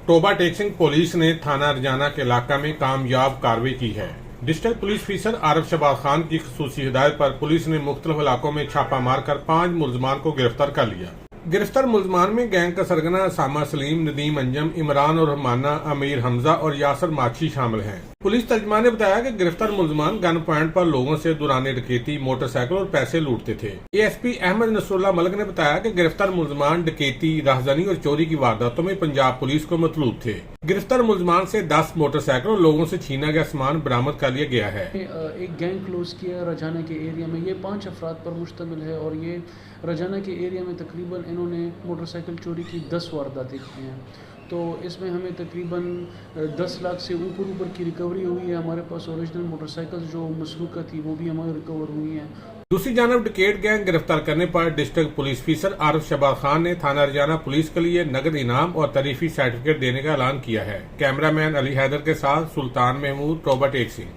Toba take Singh police ने थाना रजाना के इलाका में कामयाब कार्रवाई की है। डिस्ट्रिक्ट पुलिस अफसर आरिफ शहबाज खान की खसूसी हिदायत पर पुलिस ने मुख्तलिफ इलाकों में छापा मारकर 5 मुलजमान को गिरफ्तार कर लिया। गिरफ्तार मुलजमान में गैंग का सरगना सामा सलीम, नदीम अंजम, इमरान और रहमाना, अमीर हमजा और यासर माछी शामिल हैं। पुलिस तर्जमान ने बताया कि गिरफ्तार मुलजमान गन पॉइंट पर लोगों से दौरान डकैती, मोटरसाइकिल और पैसे लूटते थे। एएसपी अहमद नसरुल्लाह मलिक ने बताया कि गिरफ्तार मुलजमान डकैती, राहजनी और चोरी की वारदातों में पंजाब पुलिस को मतलूब थे। गिरफ्तार मुलजमान से 10 मोटरसाइकिल और लोगों से छीना गया सामान बरामद कर लिया गया है। एक गैंग क्लोज किया रजाना के एरिया में, ये 5 अफराद पर मुश्तमिल है और ये रजाना के एरिया में तकरीबन इन्होंने मोटरसाइकिल चोरी की 10 वारदातें की हैं। तो इसमें हमें तकरीबन 10 लाख से ऊपर की रिकवरी हुई है। हमारे पास ओरिजिनल मोटरसाइकिल जो मसरूका थी वो भी हमारी रिकवर हुई हैं। दूसरी जानब डकैत गैंग गिरफ्तार करने पर डिस्ट्रिक्ट पुलिस अफसर आरिफ शहबाज खान ने थाना रजाना पुलिस के लिए नगद इनाम और तारीफी सर्टिफिकेट देने का ऐलान किया है। कैमरामैन अली हैदर के साथ सुल्तान महमूद, टोबा टेक सिंह।